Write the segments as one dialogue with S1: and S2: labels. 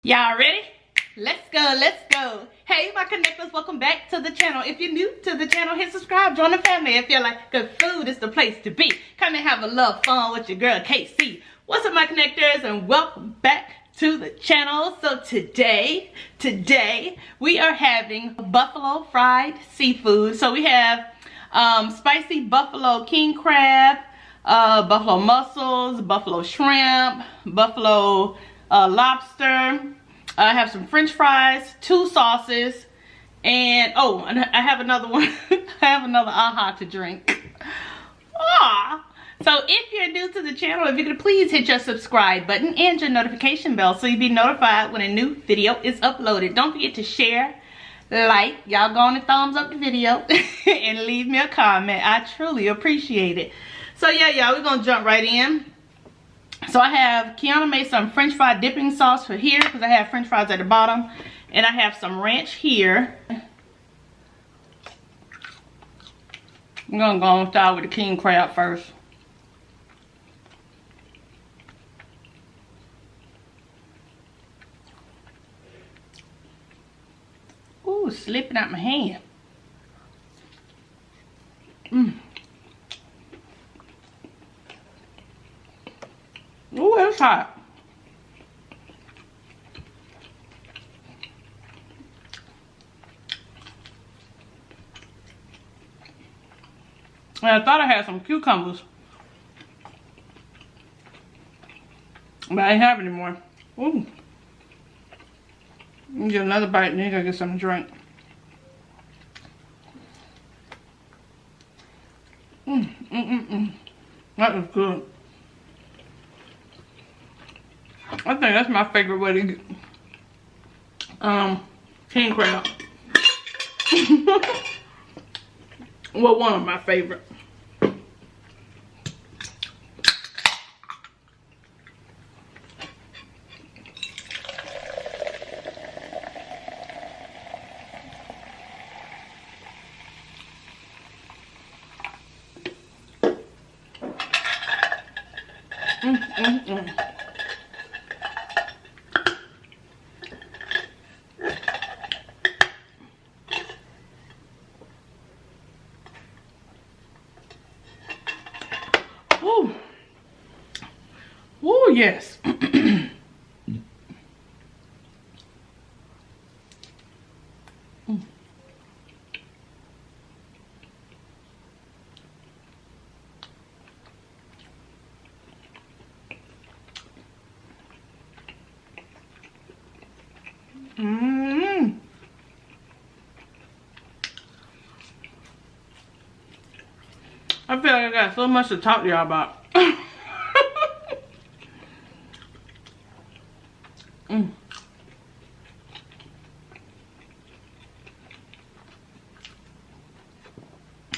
S1: Y'all ready? Let's go, let's go. Hey, my connectors, welcome back to the channel. If you're new to the channel, hit subscribe, join the family. If you're like, good food is the place to be. Come and have a little fun with your girl, KC. What's up, my connectors, and welcome back to the channel. So today, we are having buffalo fried seafood. So we have spicy buffalo king crab, buffalo mussels, buffalo shrimp, buffalo lobster. I have some french fries, 2 sauces, and oh, and I have another one. I have another AHA to drink. So if you're new to the channel, if you could please hit your subscribe button and your notification bell so you'll be notified when a new video is uploaded. Don't forget to share, like, y'all go on and thumbs up the video and leave me a comment. I truly appreciate it. So yeah, y'all, we're gonna jump right in. So I have, KIONA made some french fry dipping sauce for here because I have french fries at the bottom. And I have some ranch here. I'm going to go and start with the king crab first. Ooh, slipping out my hand. Ooh, it's hot. And I thought I had some cucumbers, but I didn't have any more. Ooh. Let me get another bite and then go get something to drink. That was good. I think that's my favorite way to get king crab. Well, one of my favorite. Ooh. Ooh, yes. I feel like I got so much to talk to y'all about.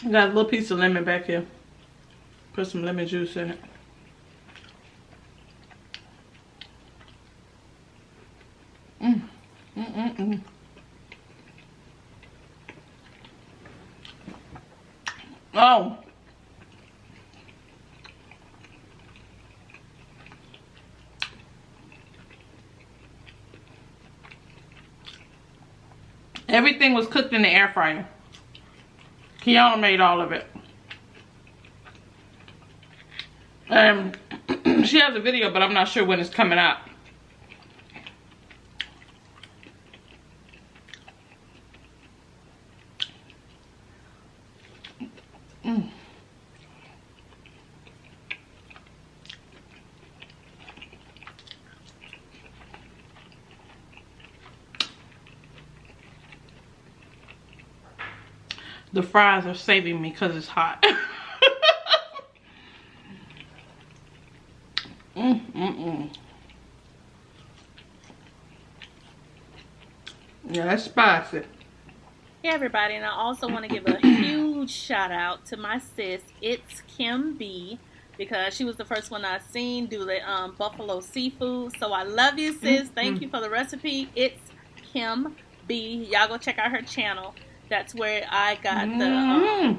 S1: I got a little piece of lemon back here. Put some lemon juice in it. Oh. Everything was cooked in the air fryer. KIONA made all of it. She has a video, but I'm not sure when it's coming out. The fries are saving me because it's hot. Yeah, that's spicy.
S2: Hey everybody, and I also want to give a huge shout out to my sis, ItsKim B, because she was the first one I seen do the buffalo seafood. So I love you, sis. Thank you for the recipe. ItsKim B. Y'all go check out her channel. That's where I got the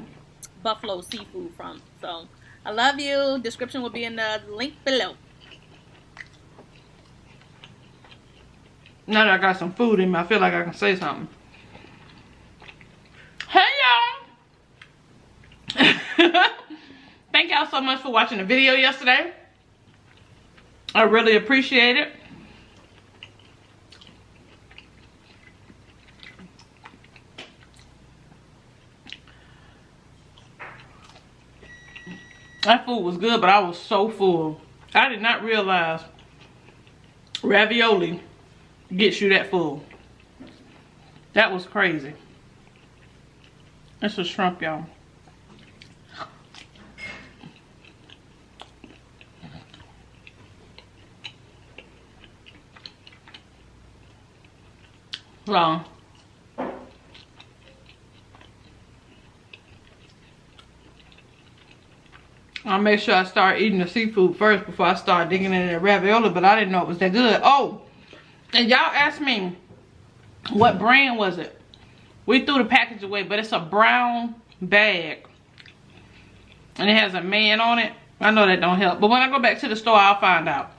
S2: buffalo seafood from. So I love you. Description will be in the link below.
S1: Now that I got some food in me, I feel like I can say something. Hey y'all! Thank y'all so much for watching the video yesterday. I really appreciate it. That food was good, but I was so full. I did not realize ravioli gets you that full. That was crazy. This is shrimp, y'all. Long. I'll make sure I start eating the seafood first before I start digging in the ravioli, but I didn't know it was that good. Oh, and y'all asked me what brand was it. We threw the package away, but it's a brown bag. And it has a man on it. I know that don't help, but when I go back to the store, I'll find out.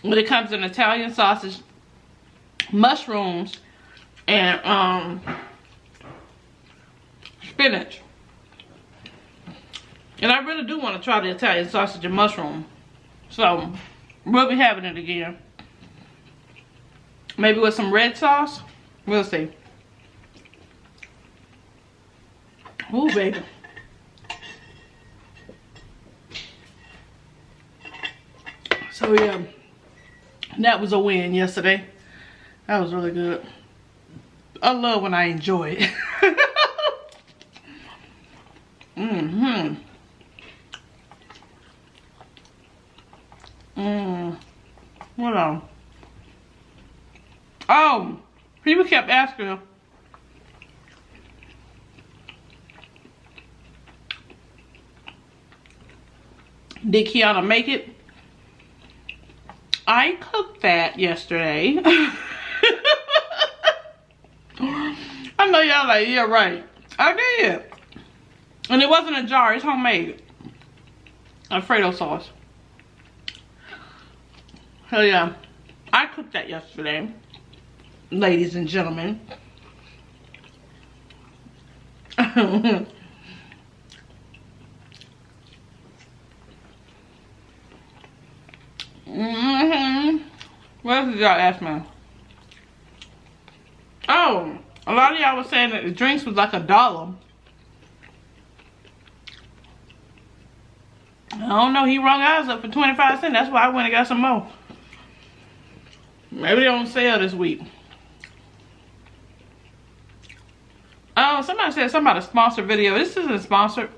S1: But it comes in Italian sausage, mushrooms, and spinach. And I really do want to try the Italian sausage and mushroom. So, we'll be having it again. Maybe with some red sauce. We'll see. Ooh, baby. So, yeah. That was a win yesterday. That was really good. I love when I enjoy it. Hold on. Oh, people kept asking, did KIONA make it? I cooked that yesterday. I know y'all like, yeah, right. I did. And it wasn't a jar, it's homemade. Alfredo sauce. Hell yeah. I cooked that yesterday, ladies and gentlemen. What else did y'all ask me? Oh, a lot of y'all was saying that the drinks was like $1. I don't know, he rung ours up for 25 cents. That's why I went and got some more. Maybe they don't sell this week. Oh, somebody said something about a sponsored video. This isn't sponsored.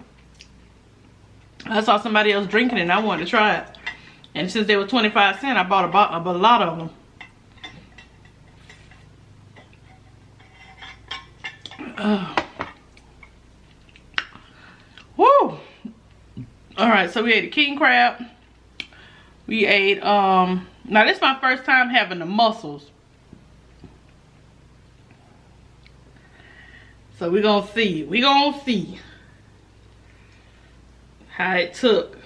S1: I saw somebody else drinking it and I wanted to try it. And since they were 25 cents, I bought a lot of them. Woo! Alright, so we ate a king crab. We ate, now this is my first time having the mussels. So we're gonna see. We're gonna see how it took.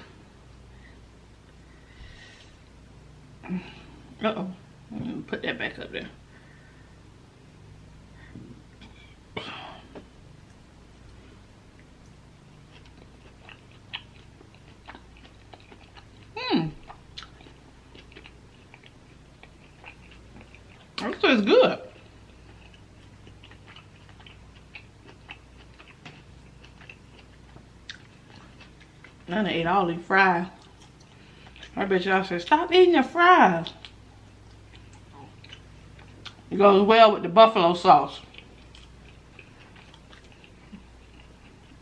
S1: Uh-oh. Put that back up there. This tastes good. I done ate all these fries. I bet y'all said, stop eating your fries. It goes well with the buffalo sauce.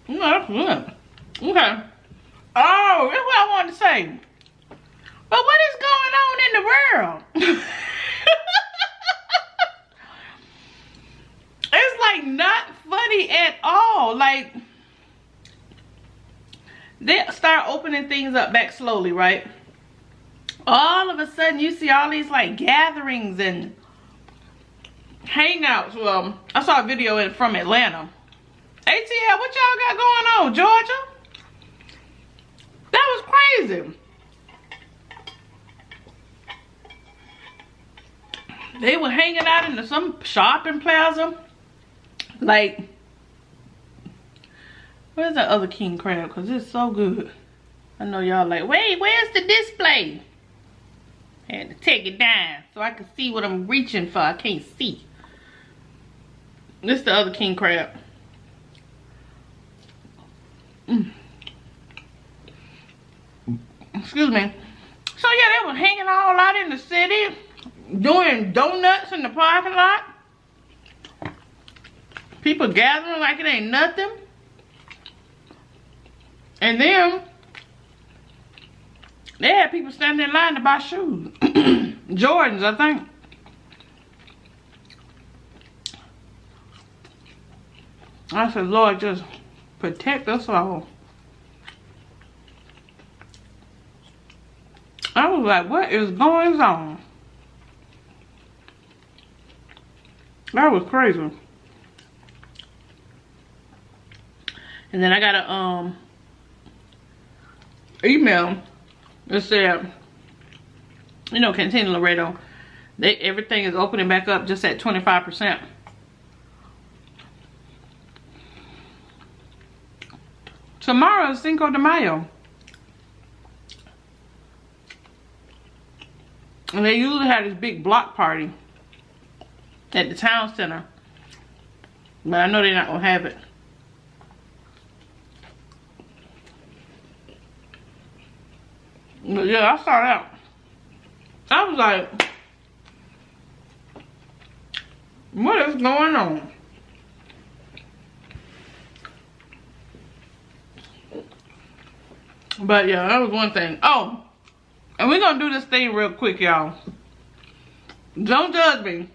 S1: That's good. Okay. Oh, that's what I wanted to say. But what is going on in the world? It's like not funny at all. Like, they start opening things up back slowly, right? All of a sudden you see all these like gatherings and hangouts. Well, I saw a video from Atlanta. ATL, what y'all got going on, Georgia? That was crazy. They were hanging out in some shopping plaza. Like, where's that other king crab? Because it's so good. I know y'all like, wait, where's the display? I had to take it down so I can see what I'm reaching for. I can't see. This is the other king crab. Excuse me. So yeah, they were hanging all out in the city, doing donuts in the parking lot. People gathering like it ain't nothing. And then they had people standing in line to buy shoes. Jordans, I think. I said, Lord, just protect us all. I was like, what is going on? That was crazy. And then I got a email that said, you know, Cantina Laredo, everything is opening back up just at 25%. Tomorrow is Cinco de Mayo. And they usually have this big block party at the town center. But I know they're not going to have it. But yeah, I saw that. I was like, what is going on? But yeah, that was one thing. Oh, and we're going to do this thing real quick, y'all. Don't judge me.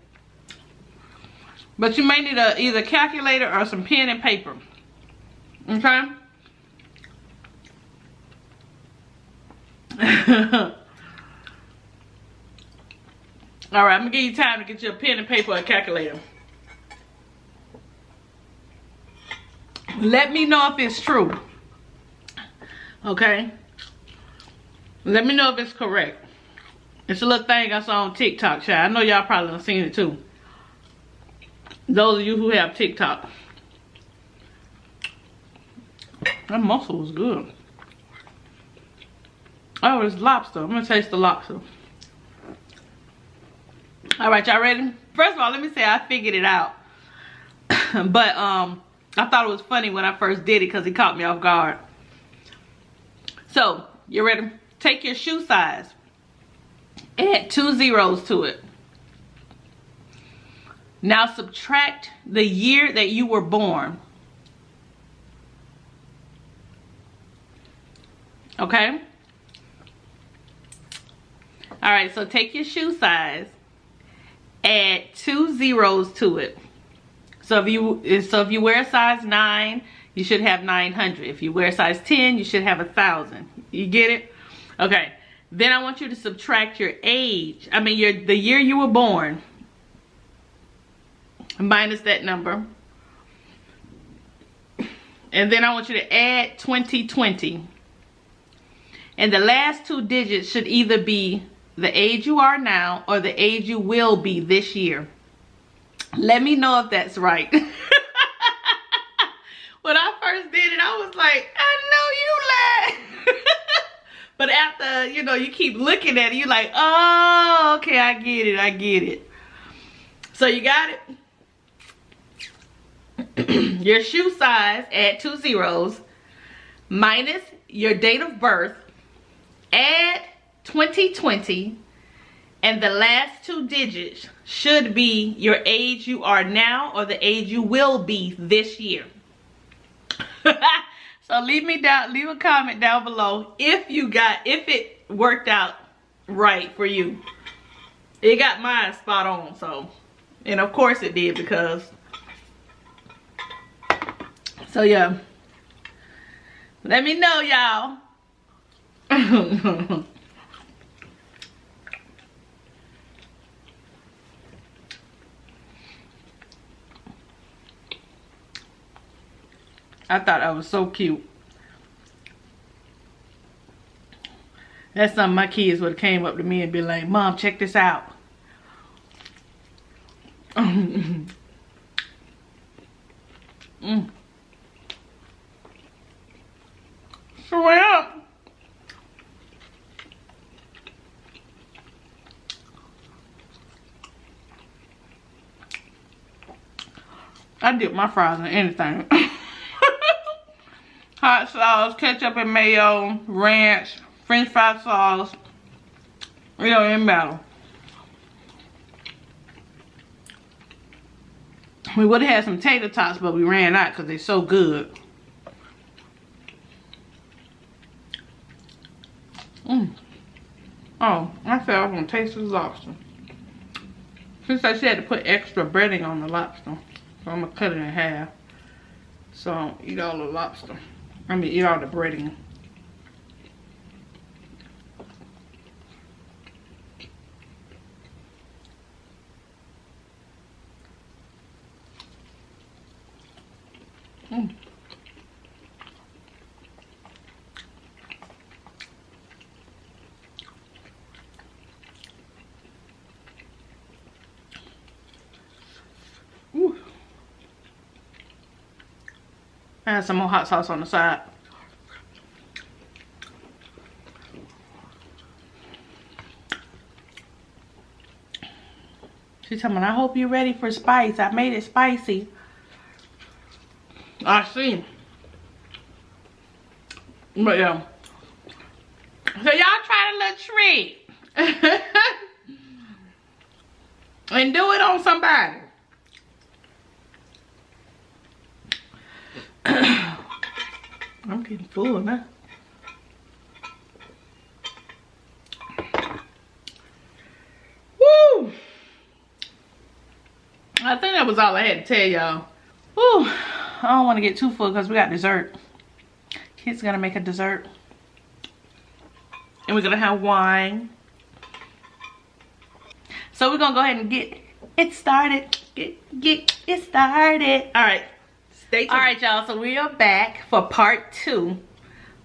S1: But you may need either calculator or some pen and paper. Okay? Alright, I'm going to give you time to get your pen and paper or calculator. Let me know if it's true. Okay? Let me know if it's correct. It's a little thing I saw on TikTok, child. I know y'all probably done seen it too. Those of you who have TikTok. That mussel was good. Oh, it's lobster. I'm gonna taste the lobster. Alright, y'all ready? First of all, let me say I figured it out. But I thought it was funny when I first did it because it caught me off guard. So, you ready? Take your shoe size. Add 2 zeros to it. Now subtract the year that you were born. Okay? Alright, so take your shoe size. Add 2 zeros to it. So if you wear a size 9, you should have 900. If you wear a size 10, you should have 1,000. You get it? Okay. Then I want you to subtract your age. I mean, the year you were born. Minus that number. And then I want you to add 2020. And the last 2 digits should either be the age you are now or the age you will be this year. Let me know if that's right. When I first did it, I was like, I know you lied. But after, you know, you keep looking at it, you're like, oh, okay, I get it, I get it. So you got it? Your shoe size, add 2 zeros, minus your date of birth, add 2020, and the last 2 digits should be your age you are now or the age you will be this year. So leave a comment down below if it worked out right for you. It got mine spot on, so, and of course it did, because, so yeah, let me know, y'all. I thought that was so cute. That's something my kids would have came up to me and be like, Mom, check this out. Shrimp. I dip my fries in anything. Hot sauce, ketchup and mayo, ranch, French fry sauce. It don't even matter. We would have had some tater tots, but we ran out because they're so good. Oh, I said I was gonna taste this lobster. She said she had to put extra breading on the lobster. So I'm gonna cut it in half. So I don't eat all the lobster. I mean, eat all the breading. Ooh. Add some more hot sauce on the side. She's telling me, I hope you're ready for spice. I made it spicy. I see. But yeah. So y'all try a little treat. And do it on somebody. I'm getting full now. Woo! I think that was all I had to tell y'all. Woo! I don't want to get too full because we got dessert. Kids gonna make a dessert. And we're gonna have wine. So we're gonna go ahead and get it started. Get it started. Alright. Stay tuned. Alright, y'all. So we are back for part 2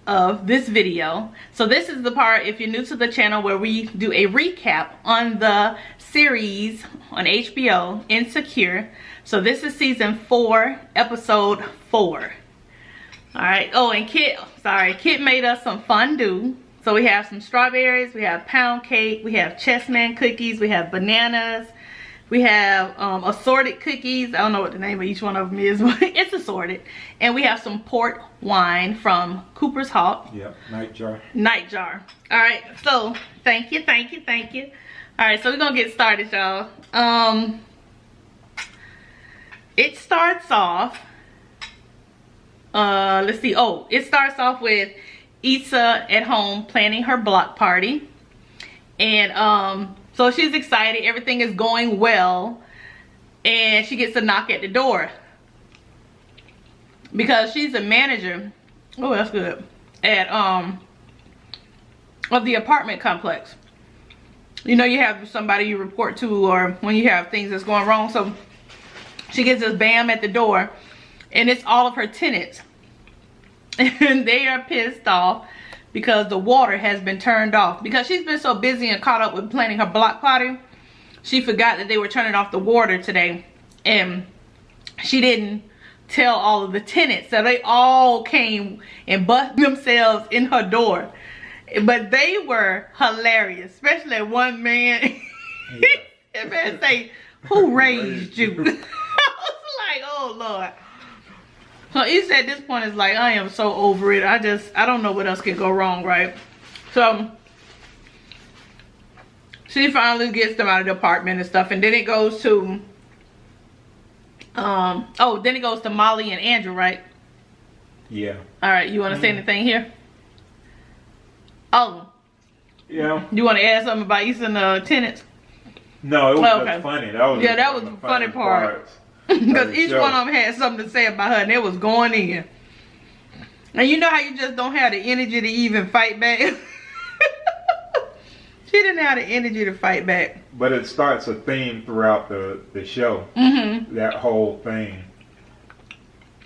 S1: of this video. So this is the part, if you're new to the channel, where we do a recap on the series on HBO, Insecure. So this is season 4, episode 4. Alright. Oh, and Kit made us some fondue. So we have some strawberries, we have pound cake, we have chessman cookies, we have bananas, we have assorted cookies. I don't know what the name of each one of them is, but it's assorted. And we have some port wine from Cooper's Hawk.
S3: Yep, night jar.
S1: Night jar. Alright, so thank you. Alright, so we're gonna get started, y'all. It starts off, let's see. Oh, it starts off with Issa at home planning her block party. And so she's excited. Everything is going well. And she gets a knock at the door. Because she's a manager. Oh, that's good. At of the apartment complex. You know, you have somebody you report to, or when you have things that's going wrong. So she gets this bam at the door. And it's all of her tenants. And they are pissed off because the water has been turned off. Because she's been so busy and caught up with planning her block party, she forgot that they were turning off the water today. And she didn't tell all of the tenants. So they all came and busted themselves in her door. But they were hilarious. Especially one man. That man say, who raised you? I was like, oh Lord. So Issa at this point is like, I am so over it. I don't know what else can go wrong, right? So she finally gets them out of the apartment and stuff. And then it goes to, then it goes to Molly and Andrew, right?
S3: Yeah.
S1: All right, you want to say anything here? Oh.
S3: Yeah.
S1: You want to add something about Issa and the tenants?
S3: No, it was just funny. That was
S1: the funny part. Because each one of them had something to say about her, and it was going in. And you know how you just don't have the energy to even fight back? She didn't have the energy to fight back.
S3: But it starts a theme throughout the show. That whole thing.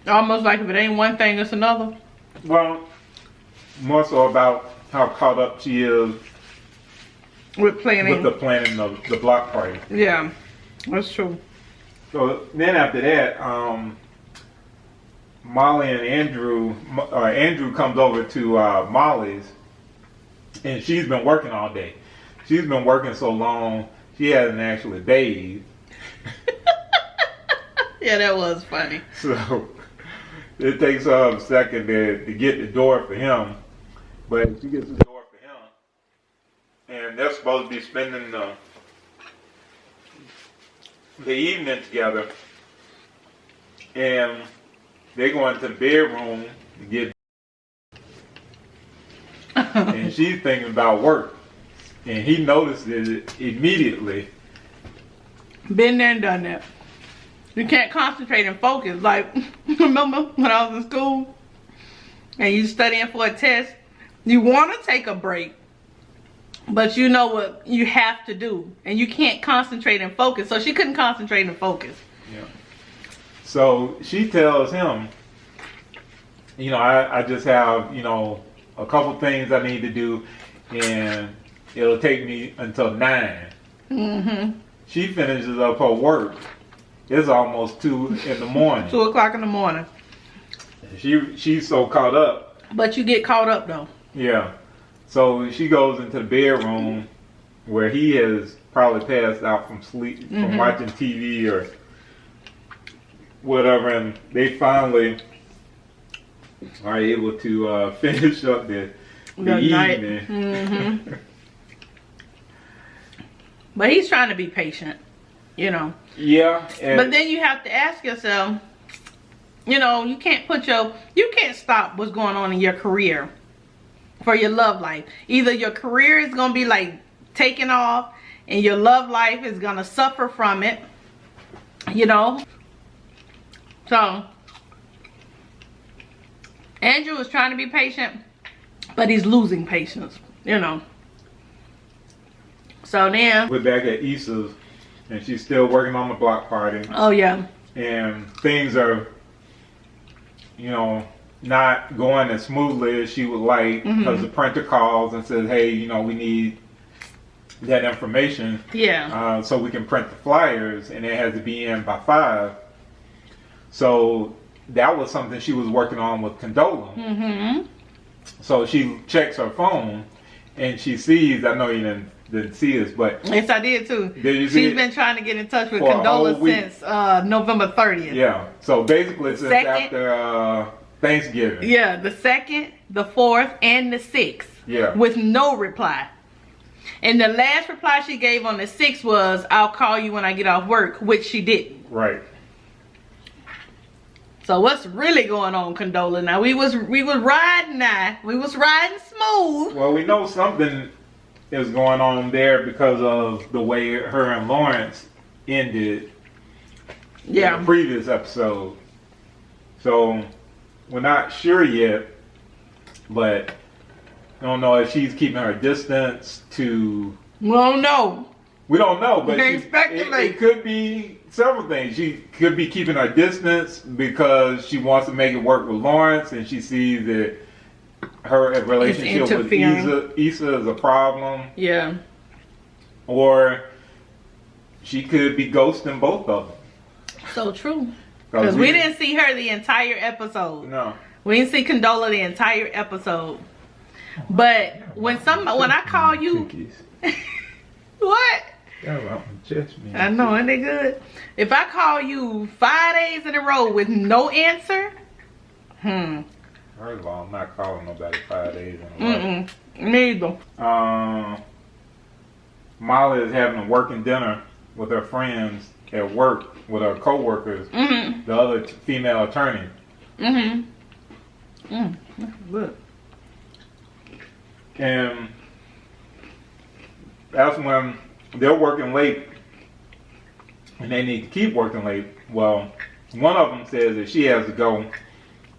S1: Almost like if it ain't one thing, it's another.
S3: Well, more so about how caught up she is
S1: with planning.
S3: With the planning of the block party.
S1: Yeah, that's true.
S3: So then after that, Molly and Andrew comes over to Molly's, and she's been working all day. She's been working so long, she hasn't actually bathed.
S1: Yeah, that was funny.
S3: So it takes her a second to get the door for him, but she gets the door for him, and they're supposed to be spending the evening together, and they go into the bedroom to get, and she's thinking about work, and he notices it immediately.
S1: Been there and done that. You can't concentrate and focus. Like, remember when I was in school and you studying for a test, you want to take a break, but you know what you have to do, and you can't concentrate and focus. So she couldn't concentrate and focus.
S3: Yeah. So she tells him, you know, I just have, you know, a couple things I need to do, and it'll take me until 9.
S1: Mm-hmm.
S3: She finishes up her work. It's almost 2 in the morning.
S1: 2 o'clock in the morning.
S3: She's so caught up.
S1: But you get caught up though.
S3: Yeah. So she goes into the bedroom where he has probably passed out from sleep, from watching TV or whatever, and they finally are able to finish up the
S1: night.
S3: evening.
S1: Mm-hmm. But he's trying to be patient, you know.
S3: Yeah.
S1: But then you have to ask yourself, you know, you can't stop what's going on in your career for your love life. Either your career is going to be like taking off and your love life is going to suffer from it, you know. So Andrew is trying to be patient, but he's losing patience, you know. So then
S3: we're back at Issa's, and she's still working on the block party.
S1: Oh yeah.
S3: And things are, you know, not going as smoothly as she would like, because the printer calls and says, hey, you know, we need that information.
S1: Yeah.
S3: So we can print the flyers, and it has to be in by 5. So that was something she was working on with Condola.
S1: Mm-hmm.
S3: So she checks her phone, and she sees, I know you didn't see this, but
S1: yes, I did too.
S3: Did you see
S1: She's
S3: it?
S1: been trying to get in touch with
S3: For a
S1: Condola
S3: whole week.
S1: since November 30th.
S3: Yeah. So basically since
S1: Second.
S3: after Thanksgiving.
S1: Yeah, the 2nd, the 4th, and the 6th.
S3: Yeah.
S1: With no reply. And the last reply she gave on the 6th was, I'll call you when I get off work, which she didn't.
S3: Right.
S1: So what's really going on, Condola? Now we was riding now. We was riding smooth.
S3: Well, we know something is going on there because of the way her and Lawrence ended in the previous episode. So we're not sure yet, but I don't know if she's keeping her distance to.
S1: Well, no.
S3: We don't know, but
S1: Speculate.
S3: it could be several things. She could be keeping her distance because she wants to make it work with Lawrence, and she sees that her relationship with Issa is a problem.
S1: Yeah.
S3: Or she could be ghosting both of them.
S1: So true. Because we didn't see her the entire episode.
S3: No.
S1: We didn't see Condola the entire episode. But when I call you, what? I know, ain't they good? If I call you 5 days in a row with no answer,
S3: First of all, I'm not calling nobody 5 days in a row.
S1: Neither.
S3: Molly is having a working dinner with her friends at work, with her co-workers, the other female attorney.
S1: That's good.
S3: And that's when they're working late and they need to keep working late. Well, one of them says that she has to go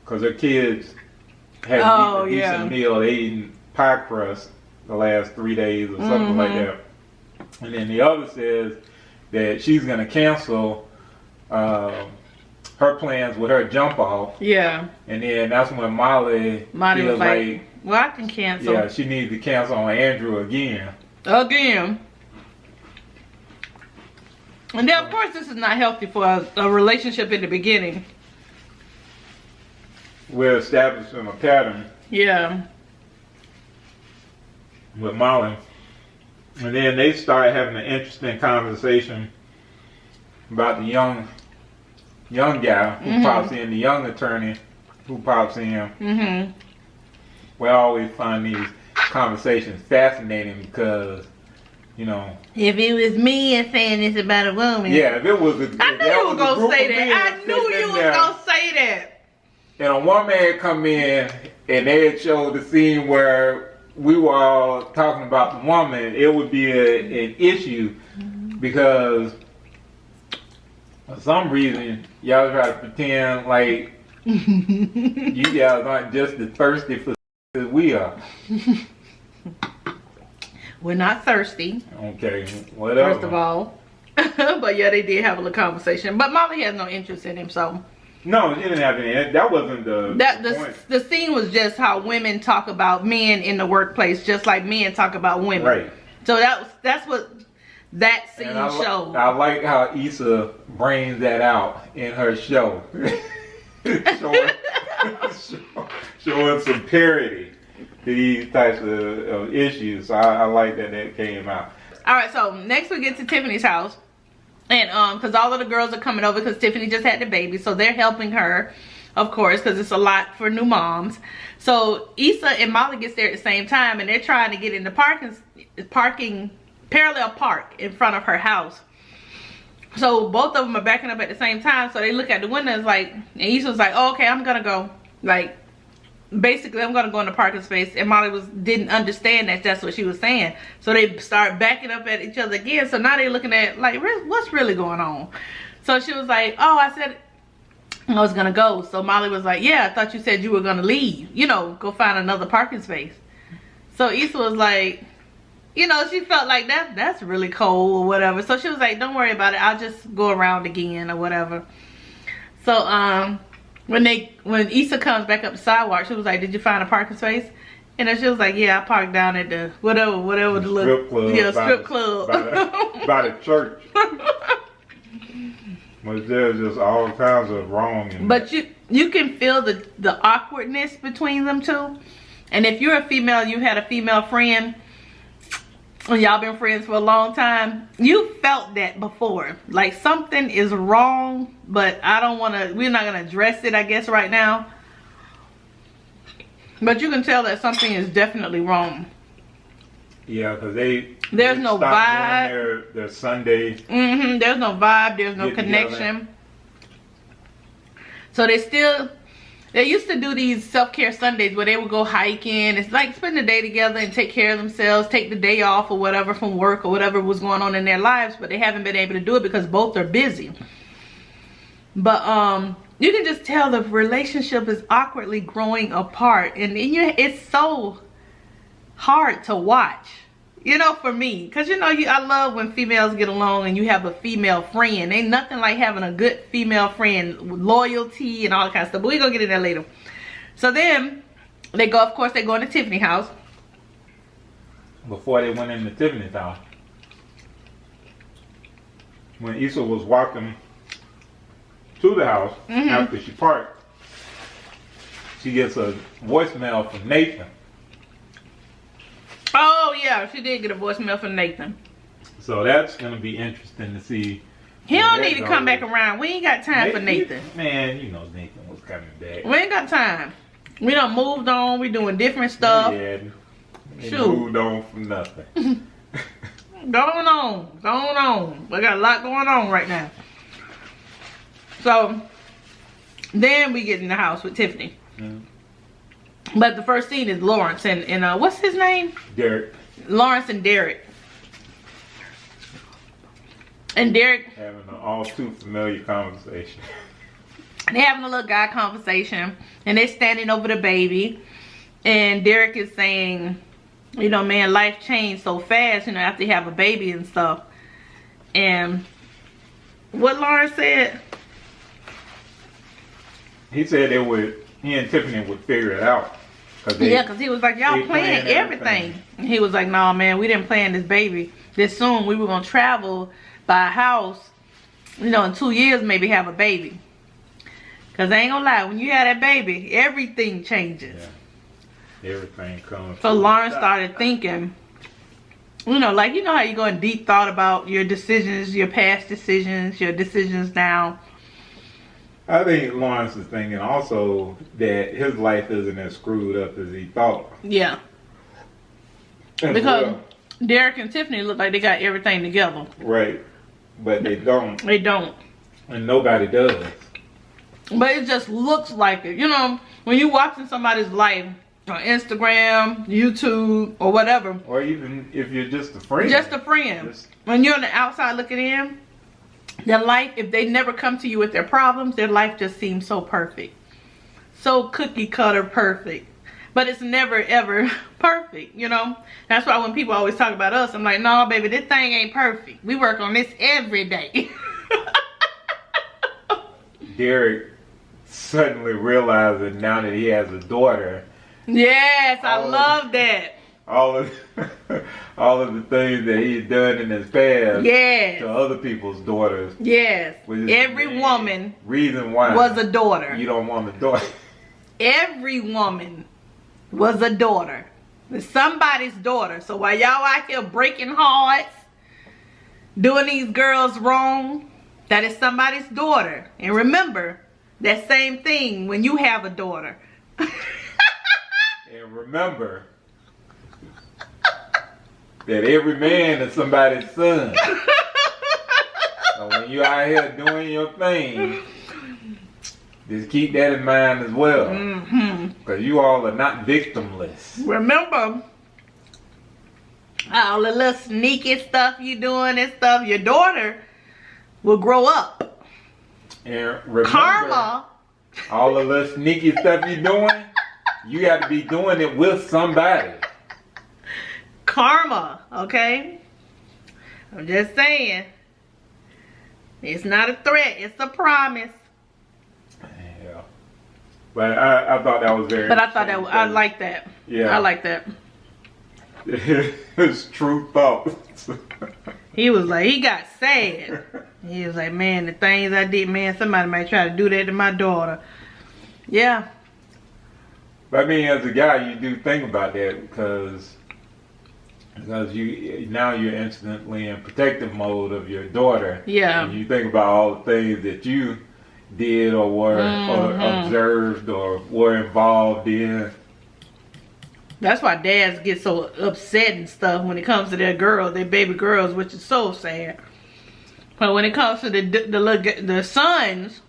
S3: because her kids had a decent meal. They eaten pie crust the last 3 days or something like that. And then the other says that she's going to cancel her plans with her jump off.
S1: Yeah.
S3: And then that's when Molly
S1: was like, well, I can cancel.
S3: Yeah, she needs to cancel on Andrew again.
S1: Again. And then, of course, this is not healthy for a relationship in the beginning.
S3: We're establishing a pattern.
S1: Yeah.
S3: With Molly. And then they start having an interesting conversation about the young guy who pops in, the young attorney who pops in. We always find these conversations fascinating because, you know,
S1: if it was me and saying this about a woman.
S3: Yeah, if it was a,
S1: I knew you was gonna say that. I knew you was gonna say that.
S3: And a woman had come in and they had showed the scene where we were all talking about the woman, it would be an issue because for some reason y'all try to pretend like you guys aren't just as thirsty for as we are.
S1: We're not thirsty.
S3: Okay, whatever.
S1: First of all. But yeah, they did have a little conversation. But Molly has no interest in him, so.
S3: No, she didn't have any. That wasn't the point. The scene was just how women talk about men in the workplace, just like men talk about women. Right. So that's what that scene showed. I like how Issa brings that out in her show. showing some parody to these types of issues. So I like that came out.
S1: Alright, so next we get to Tiffany's house. And because all of the girls are coming over because Tiffany just had the baby, so they're helping her, of course, because it's a lot for new moms. So Issa and Molly gets there at the same time, and they're trying to get in the parking parallel park in front of her house. So both of them are backing up at the same time, so they look at the windows like, and Issa's like, oh, okay, I'm gonna go, like, basically I'm gonna go in the parking space, and Molly didn't understand that's what she was saying. So they start backing up at each other again. So now they're looking at like, what's really going on? So she was like, oh, I said I was gonna go. So Molly was like, yeah, I thought you said you were gonna leave, you know, go find another parking space. So Issa was like, you know, she felt like that's really cold or whatever. So she was like, don't worry about it, I'll just go around again or whatever. So when Issa comes back up the sidewalk, she was like, did you find a parking space? And then she was like, yeah, I parked down at the whatever the
S3: strip club.
S1: Yeah, strip club.
S3: By the church. But there's just all kinds of wrong in
S1: But you can feel the awkwardness between them two. And if you're a female, you had a female friend, and y'all been friends for a long time, you felt that before. Like something is wrong, but we're not gonna address it, I guess, right now. But you can tell that something is definitely wrong.
S3: Yeah, because
S1: there's no vibe.
S3: Their Sundays.
S1: There's no vibe, there's no connection. So they used to do these self-care Sundays where they would go hiking. It's like spend the day together and take care of themselves, take the day off or whatever from work or whatever was going on in their lives, but they haven't been able to do it because both are busy. But you can just tell the relationship is awkwardly growing apart, and it's so hard to watch, you know, for me, because you know, I love when females get along and you have a female friend. Ain't nothing like having a good female friend with loyalty and all that kind of stuff, but we're gonna get into that later. So then they go, of course they go into Tiffany's house.
S3: Before they went into Tiffany's house, when Issa was walking to the house after she parked, she gets a voicemail from Nathan.
S1: Oh yeah, she did get a voicemail from Nathan.
S3: So that's gonna be interesting to see.
S1: He don't need to come back around. We ain't got time for Nathan.
S3: Man, you know Nathan was coming back.
S1: We ain't got time. We done moved on. We doing different stuff.
S3: Yeah, moved on from nothing.
S1: Going on. We got a lot going on right now. So then we get in the house with Tiffany. But the first scene is Lawrence and what's his name?
S3: Derek.
S1: Lawrence and Derek. And Derek
S3: having an all too familiar conversation.
S1: They're having a little guy conversation, and they're standing over the baby, and Derek is saying, you know, man, life changed so fast, you know, after you have a baby and stuff. And what Lawrence said?
S3: He said he and Tiffany would figure it out.
S1: Yeah, because he was like, y'all planned everything. And he was like, nah, man, we didn't plan this baby this soon. We were going to travel, buy a house, you know, in 2 years maybe have a baby. Cause I ain't gonna lie, when you have that baby, everything changes.
S3: Yeah. Everything comes.
S1: So Lauren started thinking, you know, like, you know how you go in deep thought about your decisions, your past decisions, your decisions now.
S3: I think Lawrence is thinking also that his life isn't as screwed up as he thought.
S1: Yeah. Because Derek and Tiffany look like they got everything together.
S3: Right. But they don't.
S1: They don't.
S3: And nobody does.
S1: But it just looks like it. You know, when you're watching somebody's life on Instagram, YouTube, or whatever.
S3: Or even if you're just a friend.
S1: Just a friend. When you're on the outside looking in, their life, if they never come to you with their problems, their life just seems so perfect. So cookie cutter perfect. But it's never ever perfect, you know. That's why when people always talk about us, I'm like, no, baby, this thing ain't perfect. We work on this every day.
S3: Derek suddenly realizing now that he has a daughter.
S1: Yes, I love that.
S3: All of the things that he's done in his past to other people's daughters.
S1: Yes. Every woman
S3: reason why
S1: was a daughter.
S3: You don't want a daughter.
S1: Every woman was a daughter. It's somebody's daughter. So while y'all out here breaking hearts, doing these girls wrong, that is somebody's daughter. And remember, that same thing when you have a daughter.
S3: And remember that every man is somebody's son. So when you out here doing your thing, just keep that in mind as well. Because you all are not victimless.
S1: Remember, all the little sneaky stuff you doing and stuff, your daughter will grow up.
S3: And remember,
S1: karma.
S3: All the little sneaky stuff you doing, you got to be doing it with somebody.
S1: Karma, okay? I'm just saying. It's not a threat, it's a promise.
S3: Yeah. But I thought that was very.
S1: But I thought that I like that.
S3: Yeah.
S1: I like that.
S3: His true thoughts.
S1: He was like, he got sad. He was like, man, the things I did, man, somebody might try to do that to my daughter. Yeah.
S3: But I mean, as a guy, you do think about that because you now you're instantly in protective mode of your daughter.
S1: Yeah.
S3: And you think about all the things that you did or were or observed or were involved in.
S1: That's why dads get so upset and stuff when it comes to their girls, their baby girls, which is so sad. But when it comes to the sons,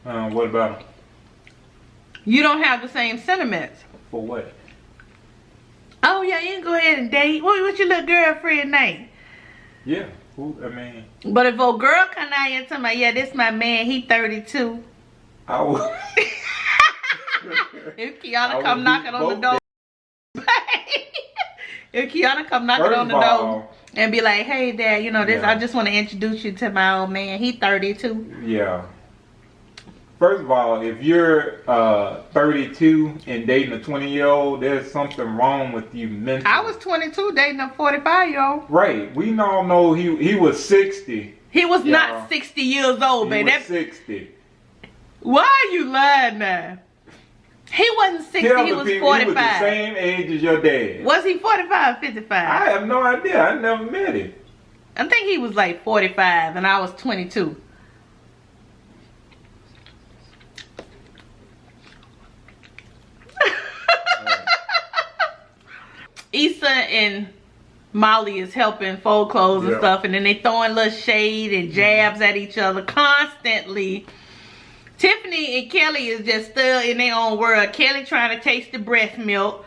S3: what about them?
S1: You don't have the same sentiments.
S3: For what?
S1: Oh yeah, you can go ahead and date. What's your little girlfriend name?
S3: Yeah, I mean.
S1: But if a girl come out here and tell me, yeah, this my man, he 32.
S3: I would.
S1: If KIONA come knocking on the door. If KIONA come knocking on the door and be like, hey dad, you know this, I just want to introduce you to my old man. He 32.
S3: Yeah. First of all, if you're 32 and dating a 20-year-old, there's something wrong with you mentally.
S1: I was 22 dating a 45-year-old.
S3: Right. We all know he was 60.
S1: He was not 60 years old, baby.
S3: He was 60.
S1: Why are you lying now? He wasn't 60, he was 45. He was
S3: the same age as your dad.
S1: Was he 45 or 55?
S3: I have no idea. I never met him.
S1: I think he was like 45 and I was 22. Issa and Molly is helping fold clothes and stuff, and then they throwing little shade and jabs at each other constantly. Tiffany and Kelly is just still in their own world. Kelly trying to taste the breast milk.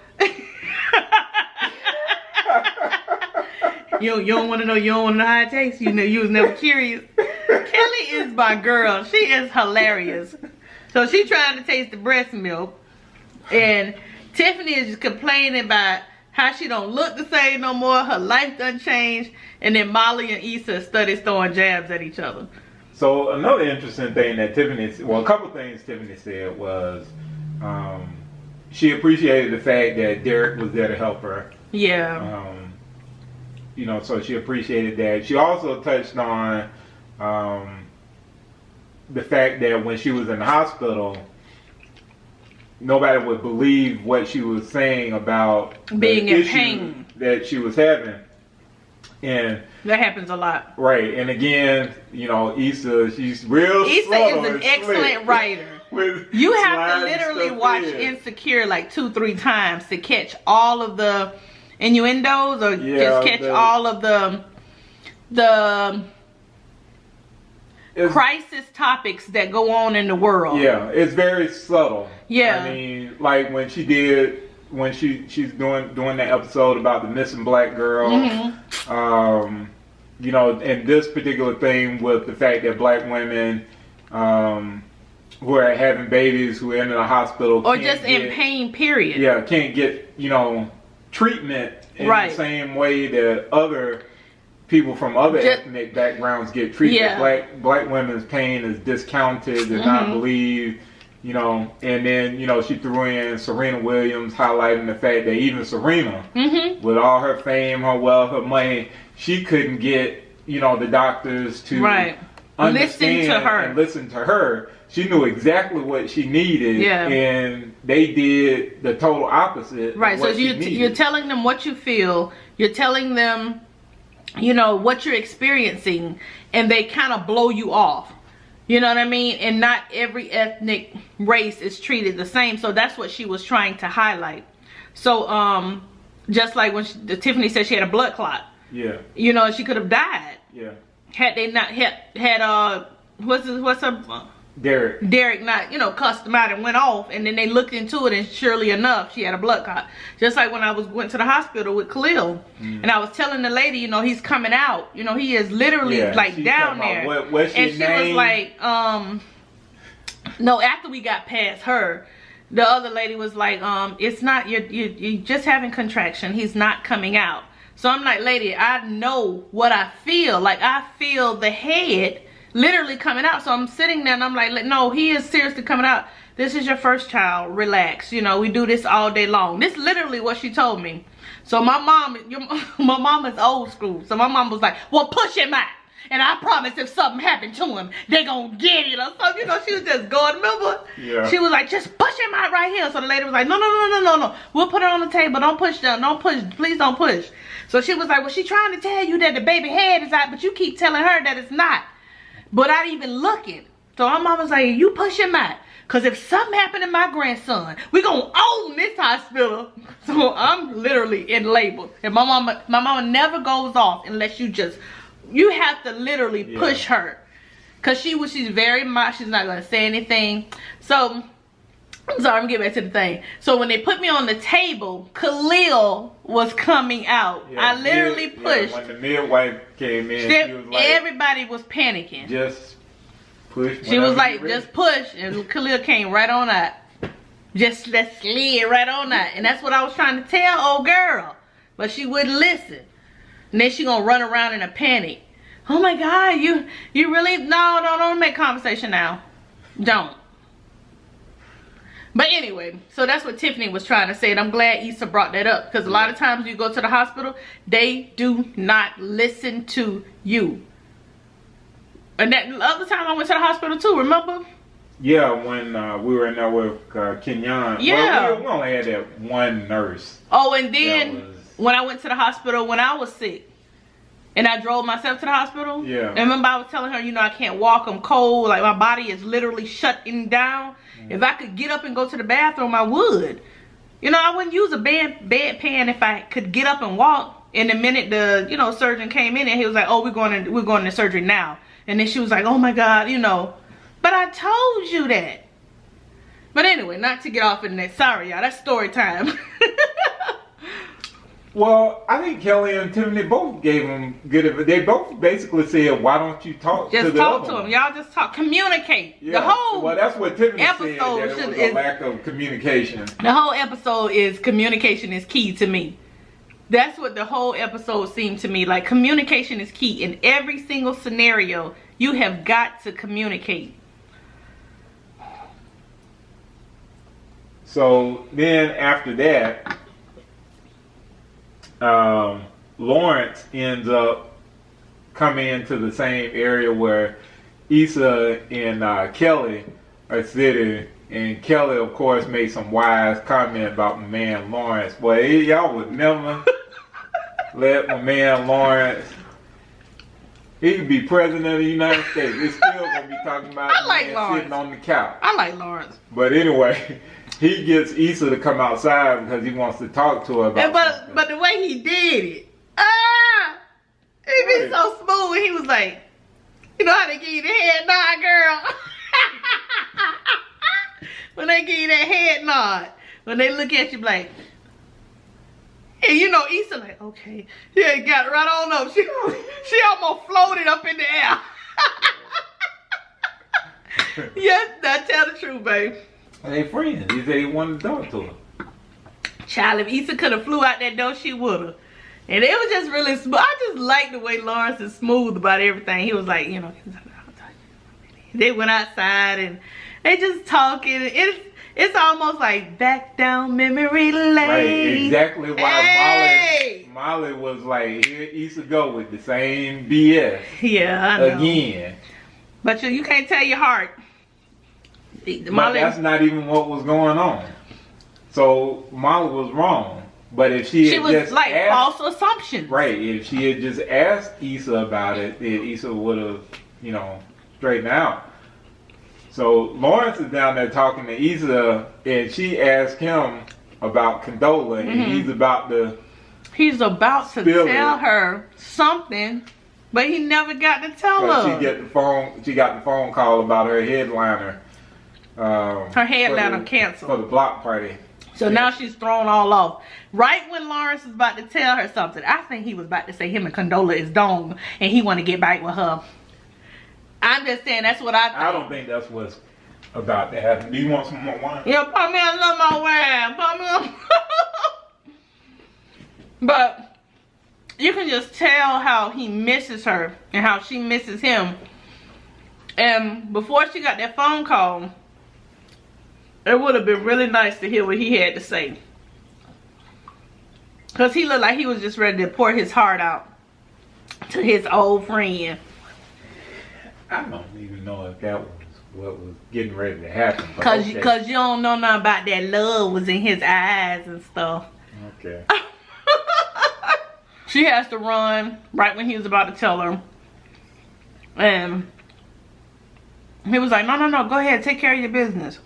S1: you don't want to know. You don't want to know how it tastes. You know, you was never curious. Kelly is my girl. She is hilarious. So she trying to taste the breast milk, and Tiffany is just complaining about how she don't look the same no more. Her life done changed. And then Molly and Issa studies throwing jabs at each other.
S3: So another interesting thing that a couple things Tiffany said was she appreciated the fact that Derek was there to help her.
S1: Yeah.
S3: You know, so she appreciated that. She also touched on the fact that when she was in the hospital, nobody would believe what she was saying about
S1: being in pain
S3: that she was having. And
S1: that happens a lot.
S3: Right. And again, you know, Issa, she's real
S1: Issa is an excellent writer. You have to literally watch Insecure like 2-3 times to catch all of the innuendos, or just catch all of the crisis topics that go on in the world.
S3: Yeah, it's very subtle.
S1: Yeah.
S3: I mean, like when she's doing that episode about the missing black girl.
S1: Mm-hmm.
S3: You know, and this particular thing with the fact that black women who are having babies who are in the hospital
S1: or just in pain, period.
S3: Yeah, can't get, you know, treatment in the same way that other people from other ethnic backgrounds get treated.
S1: Yeah.
S3: Black women's pain is discounted and not believed, you know. And then, you know, she threw in Serena Williams, highlighting the fact that even Serena, with all her fame, her wealth, her money, she couldn't get, you know, the doctors to understand listen to her. She knew exactly what she needed, and they did the total opposite.
S1: Right. So you're telling them what you feel. You're telling them, you know, what you're experiencing, and they kind of blow you off. You know what I mean? And not every ethnic race is treated the same. So that's what she was trying to highlight. So just like when Tiffany said she had a blood clot. Yeah. You know, she could have died. Yeah. Had they not had what's her Derek not, you know, cussed them out and went off, and then they looked into it, and surely enough, she had a blood clot. Just like when I went to the hospital with Khalil, and I was telling the lady, you know, he's coming out. You know, he is literally like down there.
S3: What's
S1: and she was like, no, after we got past her, the other lady was like, it's not, you're just having contraction. He's not coming out. So I'm like, lady, I know what I feel. Like, I feel the head literally coming out. So I'm sitting there and I'm like, no, he is seriously coming out. This is your first child. Relax. You know, we do this all day long. This is literally what she told me. So my mom is old school. So my mom was like, well, push him out. And I promise if something happened to him, they gonna get it or something. You know, she was just going, remember? Yeah. She was like, just push him out right here. So the lady was like, no. We'll put it on the table. Don't push down. Don't push. Please don't push. So she was like, well, she's trying to tell you that the baby head is out, but you keep telling her that it's not. But not even looking. So my mom was like, you push him out. Because if something happened to my grandson, we're going to own this hospital. So I'm literally in labor. And my mama never goes off unless you have to literally push her. Because she's very much, she's not going to say anything. So, I'm sorry, I'm getting back to the thing. So when they put me on the table, Khalil was coming out. I literally pushed.
S3: When the midwife came in, she was like,
S1: everybody was panicking.
S3: Just push.
S1: She was like, just push. And Khalil came right on out. Just slid right on out. And that's what I was trying to tell old girl. But she wouldn't listen. And then she gonna run around in a panic. Oh my God, you really, no, don't make conversation now. Don't. But anyway, so that's what Tiffany was trying to say, and I'm glad Issa brought that up, because a lot of times you go to the hospital, they do not listen to you. And that other time I went to the hospital too, remember?
S3: Yeah, when we were in there with Kenyon.
S1: Yeah.
S3: Well, we only had that one nurse.
S1: Oh, and then when I went to the hospital when I was sick, and I drove myself to the hospital. Yeah. And remember I was telling her, you know, I can't walk, I'm cold, like my body is literally shutting down. If I could get up and go to the bathroom, I would. You know, I wouldn't use a bedpan if I could get up and walk. And the minute the, you know, surgeon came in and he was like, oh, we're going to surgery now. And then she was like, oh my God, you know. But I told you that. But anyway, not to get off in that. Sorry, y'all. That's story time.
S3: Well, I think Kelly and Tiffany both gave them good. They both basically said, "Why don't you talk to the other one?" Just talk to them.
S1: Y'all just talk, communicate.
S3: Yeah.
S1: The whole
S3: well, that's what Tiffany said. That it was a lack of communication.
S1: The whole episode is communication is key to me. That's what the whole episode seemed to me like. Communication is key in every single scenario. You have got to communicate.
S3: So then after that. Lawrence ends up coming into the same area where Issa and Kelly are sitting, and Kelly, of course, made some wise comment about my man Lawrence. Boy, y'all would never let my man Lawrence. He could be president of the United States. It's still gonna be talking about
S1: I like
S3: man
S1: Lawrence.
S3: sitting on the couch.
S1: I like Lawrence.
S3: But anyway, he gets Issa to come outside because he wants to talk to her about something.
S1: But the way he did it, he be so smooth. He was like, you know how they give you the head nod, girl? When they give you that head nod, when they look at you like, and you know Issa like, okay, yeah, got it right on up. She almost floated up in the air. Yes, now tell the truth, babe.
S3: They friends. He said he wanted to talk to her.
S1: Child, if Issa could have flew out that door, she would have. And it was just really smooth. I just like the way Lawrence is smooth about everything. He was like, you know, they went outside and they just talking. It's almost like back down memory lane.
S3: Right, exactly why
S1: Hey!
S3: Molly was like, here Issa go with the same BS.
S1: Yeah, I know.
S3: Again.
S1: But you can't tell your heart.
S3: But that's not even what was going on. So Molly was wrong. But if she had
S1: was
S3: just
S1: like
S3: asked,
S1: false assumptions.
S3: right, if she had just asked Issa about it, then Issa would have, you know, straightened out. So Lawrence is down there talking to Issa, and she asked him about Condola, and he's about to
S1: tell her something, but he never got to tell her.
S3: She got the phone call about her headliner.
S1: Her headliner canceled
S3: for the block party.
S1: So now she's thrown all off. Right when Lawrence is about to tell her something, I think he was about to say him and Condola is done, and he want to get back with her. I'm just saying that's what I think.
S3: I don't think that's what's about to happen. Do you want some more wine?
S1: Yeah, pour me a little more wine. Pour me a... But you can just tell how he misses her and how she misses him. And before she got that phone call, it would have been really nice to hear what he had to say. Because he looked like he was just ready to pour his heart out to his old friend.
S3: I don't even know if that was what was getting ready to happen.
S1: Because you don't know nothing about that love was in his eyes and stuff.
S3: Okay.
S1: She has to run right when he was about to tell her. And he was like, no, go ahead, take care of your business.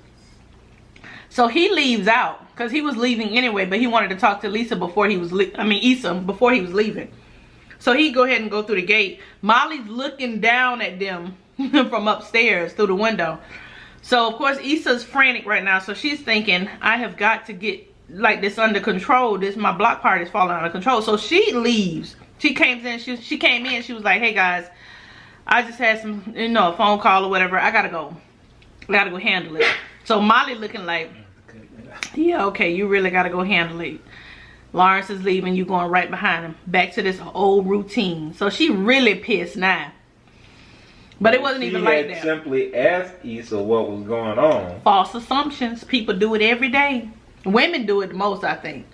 S1: So he leaves out because he was leaving anyway, but he wanted to talk to Issa before he was leaving. So he go ahead and go through the gate. Molly's looking down at them from upstairs through the window. So of course Issa's frantic right now. So she's thinking, I have got to get like this under control. My block party is falling out of control. So she leaves. She came in. She was like, hey guys, I just had some, a phone call or whatever. I gotta go. I gotta go handle it. So Molly looking like, yeah, okay, you really gotta go handle it. Lawrence is leaving, you going right behind him. Back to this old routine. So she really pissed now. But it wasn't even like that.
S3: She had simply asked Issa what was going on.
S1: False assumptions. People do it every day. Women do it the most, I think.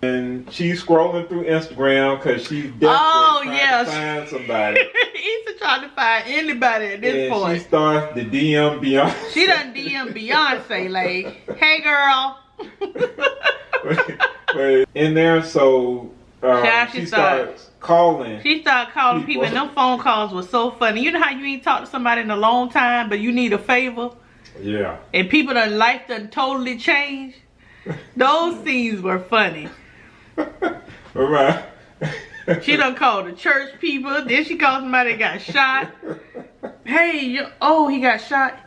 S3: And she's scrolling through Instagram because she's desperate trying to find somebody.
S1: Issa trying to find anybody at this point.
S3: She starts the DM Beyonce.
S1: She done DM Beyonce like, hey girl.
S3: But in there, so she starts calling.
S1: She started calling people, and them phone calls were so funny. You know how you ain't talked to somebody in a long time, but you need a favor?
S3: Yeah. And
S1: people done life done totally changed. Those scenes were funny.
S3: Right.
S1: She done called the church people. Then she called somebody that got shot. Hey, he got shot.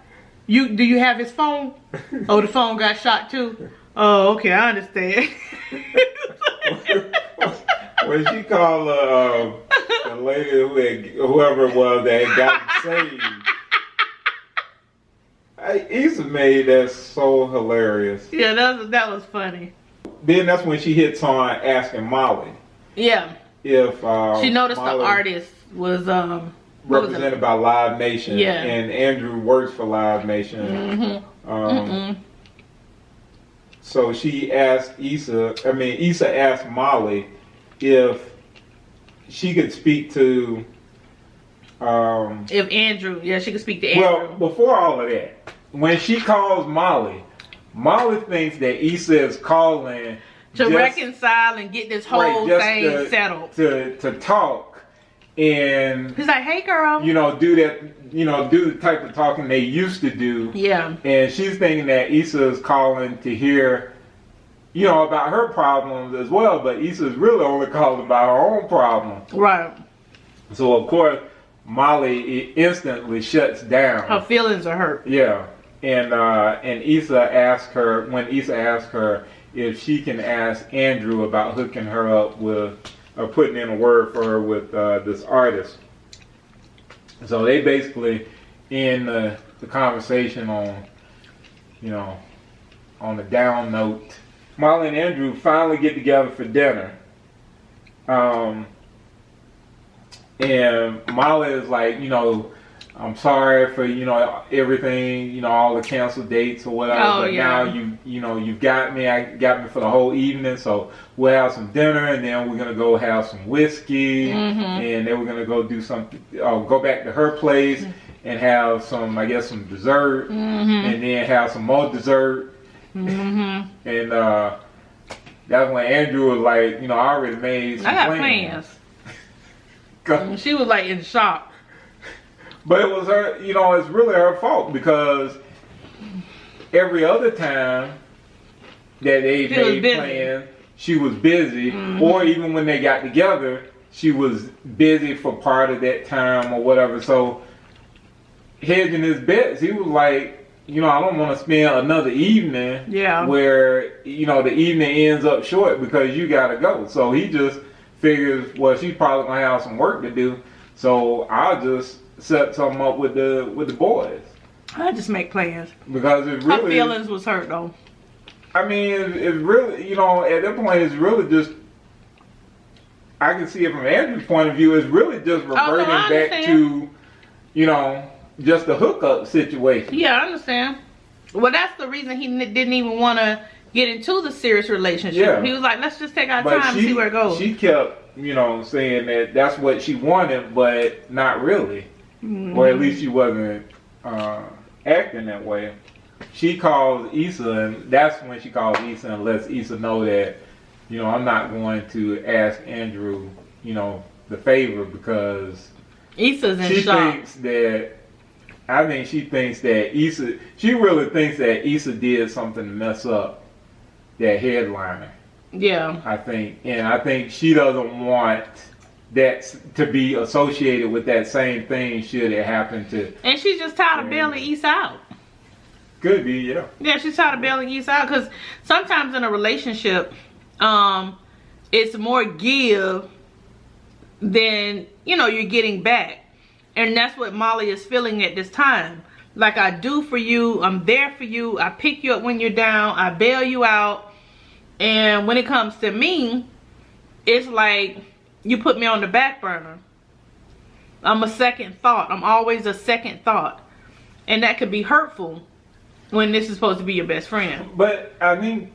S1: Do you have his phone? Oh, the phone got shot too. Oh, okay, I understand.
S3: When she called a lady whoever it was that had gotten saved, Issa made that so hilarious.
S1: Yeah, that was funny.
S3: Then that's when she hits on asking Molly.
S1: Yeah.
S3: If
S1: she noticed Molly the artist was
S3: represented by Live Nation.
S1: Yeah.
S3: And Andrew works for Live Nation.
S1: Mm-hmm.
S3: So she asked Issa asked Molly if she could speak to
S1: If Andrew, yeah, she could speak to Andrew.
S3: Well, before all of that, when she calls Molly thinks that Issa is calling
S1: to reconcile and get this whole thing settled.
S3: To talk. And
S1: he's like, hey girl.
S3: Do that, do the type of talking they used to do.
S1: Yeah.
S3: And she's thinking that Issa is calling to hear, about her problems as well, but Issa's really only calling about her own problems.
S1: Right.
S3: So of course, Molly instantly shuts down.
S1: Her feelings are hurt.
S3: Yeah. And Issa asks her, if she can ask Andrew about hooking her up with, or putting in a word for her with this artist. So they basically end the conversation on, on a down note. Molly and Andrew finally get together for dinner. And Molly is like, I'm sorry for, everything, all the canceled dates or whatever. But now you've got me. I got me for the whole evening. So we'll have some dinner and then we're going to go have some whiskey. And then we're going to go do something, go back to her place and have some dessert. And then have some more dessert. And that's when Andrew was like, I already made some plans.
S1: She was like in shock.
S3: But it was her, it's really her fault because every other time that they made plans, she was busy. Or even when they got together, she was busy for part of that time or whatever. So, hedging his bets, he was like, I don't want to spend another evening where, the evening ends up short because you got to go. So he just figures, well, she's probably going to have some work to do. So I'll just set something up with the boys.
S1: I just make plans.
S3: Because it really...
S1: Her feelings was hurt, though.
S3: I mean, it's really, at that point, it's really just... I can see it from Andrew's point of view, it's really just reverting back to, just the hookup situation.
S1: Yeah, I understand. Well, that's the reason he didn't even want to get into the serious relationship. Yeah. He was like, let's just take our time and see where it goes.
S3: She kept, saying that that's what she wanted, but not really. Or at least she wasn't acting that way. She calls Issa, and that's when she calls Issa and lets Issa know that, I'm not going to ask Andrew, the favor because
S1: Issa's in shock.
S3: She thinks that Issa, she really thinks that Issa did something to mess up that headliner.
S1: Yeah.
S3: I think she doesn't want that to be associated with that same thing should it happen to.
S1: And she's just tired of bailing Issa out.
S3: Could be, yeah.
S1: Yeah, she's tired of bailing Issa out because sometimes in a relationship, it's more give than, you're getting back. And that's what Molly is feeling at this time. Like, I do for you. I'm there for you. I pick you up when you're down. I bail you out. And when it comes to me, it's like you put me on the back burner. I'm a second thought. I'm always a second thought. And that could be hurtful when this is supposed to be your best friend.
S3: But, I mean...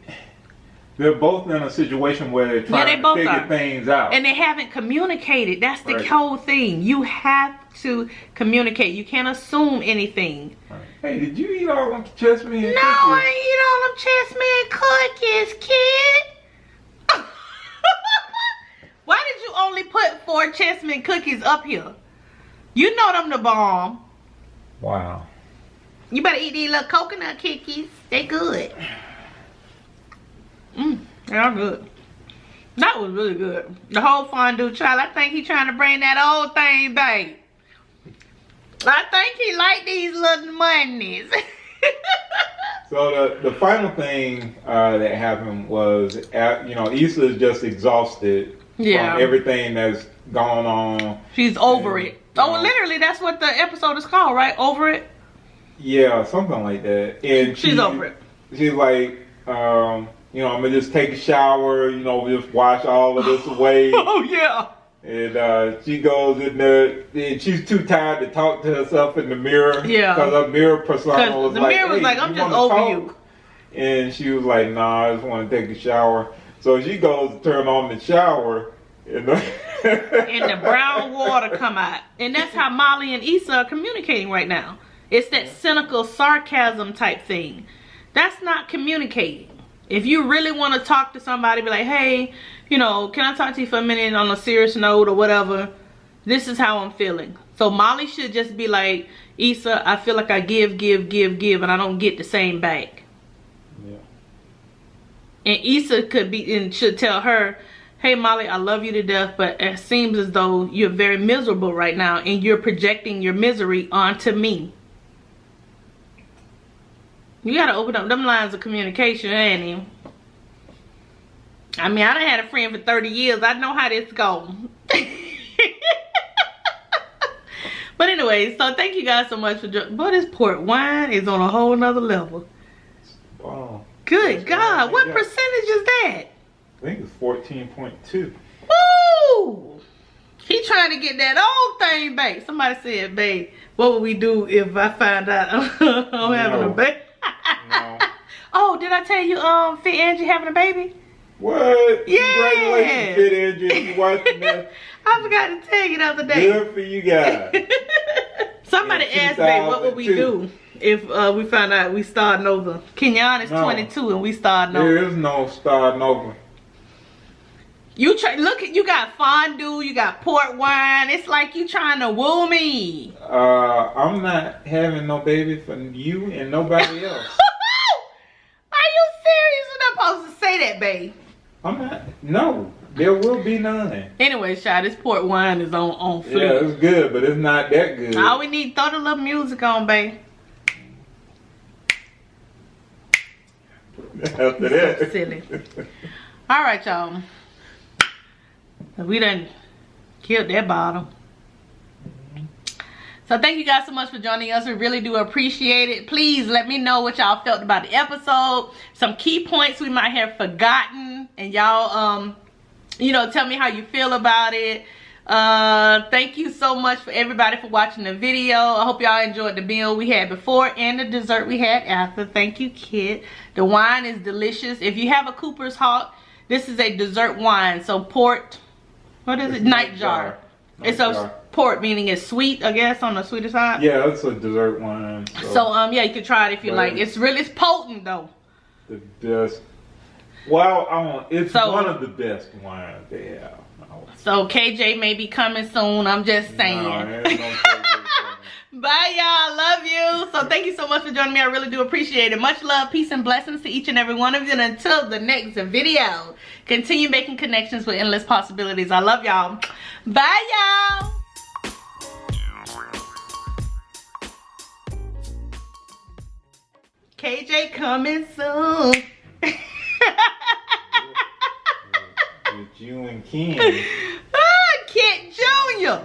S3: They're both in a situation where they're trying to figure things out.
S1: And they haven't communicated. That's the whole thing. You have to communicate. You can't assume anything.
S3: Right. Hey, did you eat all them chessmen cookies?
S1: No, I ain't eat all them chessmen cookies, kid. Why did you only put 4 chessmen cookies up here? You know them the bomb.
S3: Wow.
S1: You better eat these little coconut cookies. They good. They're good. That was really good. The whole fondue child. I think he trying to bring that old thing back. I think he like these little monies.
S3: So the final thing that happened was, Issa is just exhausted from everything that's going on.
S1: She's over it. Oh, literally, that's what the episode is called, right? Over it?
S3: Yeah, something like that. And
S1: she's over it.
S3: She's like, I'm going to just take a shower, just wash all of this away.
S1: Oh, yeah.
S3: And she goes in there, and she's too tired to talk to herself in the mirror. Yeah. Because her mirror persona was like,
S1: mirror was like, I'm just over you.
S3: And she was like, nah, I just want to take a shower. So she goes to turn on the shower, and
S1: and the brown water come out. And that's how Molly and Issa are communicating right now. It's that cynical sarcasm type thing. That's not communicating. If you really want to talk to somebody, be like, hey, you know, can I talk to you for a minute on a serious note or whatever? This is how I'm feeling. So Molly should just be like, Issa, I feel like I give, and I don't get the same back.
S3: Yeah.
S1: And Issa could be and should tell her, hey Molly, I love you to death, but it seems as though you're very miserable right now and you're projecting your misery onto me. You gotta open up them lines of communication, ain't you? I mean, I done had a friend for 30 years. I know how this goes. But anyway, so thank you guys so much for joining. But this port wine is on a whole nother level.
S3: Wow.
S1: Good God, what percentage is that?
S3: I think it's 14.2.
S1: Woo! He trying to get that old thing back. Somebody said, babe, what would we do if I find out I'm having a baby?
S3: No.
S1: Oh, did I tell you Fit Angie having a baby?
S3: What?
S1: Yeah.
S3: Congratulations, Fit Angie. You watching that?
S1: I forgot to tell you the other day.
S3: Good for you guys.
S1: Somebody asked me what would we do if we found out we starting over. Kenyon is 22 and we starting over.
S3: There is no starting over.
S1: You look at, you got fondue, you got port wine. It's like you trying to woo me.
S3: I'm not having no baby for you and nobody else.
S1: Are you serious? You're not supposed to say that, babe.
S3: I'm not. No, there will be none.
S1: Anyway, Shy, this port wine is on food.
S3: Yeah, it's good, but it's not that good.
S1: All we need, throw the little music on, babe.
S3: After that.
S1: So silly. All right, y'all. We done killed that bottle. So thank you guys so much for joining us. We really do appreciate it. Please let me know what y'all felt about the episode. Some key points we might have forgotten. And y'all, you know, tell me how you feel about it. Thank you so much for everybody for watching the video. I hope y'all enjoyed the meal we had before and the dessert we had after. Thank you, kid. The wine is delicious. If you have a Cooper's Hawk, this is a dessert wine. So port, what is it? Nightjar. It's a port, meaning it's sweet, I guess, on the sweeter side.
S3: Yeah, it's a dessert wine.
S1: So yeah, you can try it if you like. It's potent though.
S3: The best. Well, it's one of the best wines they have.
S1: So KJ may be coming soon. I'm just saying.
S3: No, there's no KJ.
S1: Bye, y'all. Love you. So thank you so much for joining me. I really do appreciate it. Much love, peace, and blessings to each and every one of you. And until the next video, continue making connections with endless possibilities. I love y'all. Bye, y'all. KJ coming soon.
S3: With you and Ken.
S1: Kid Jr.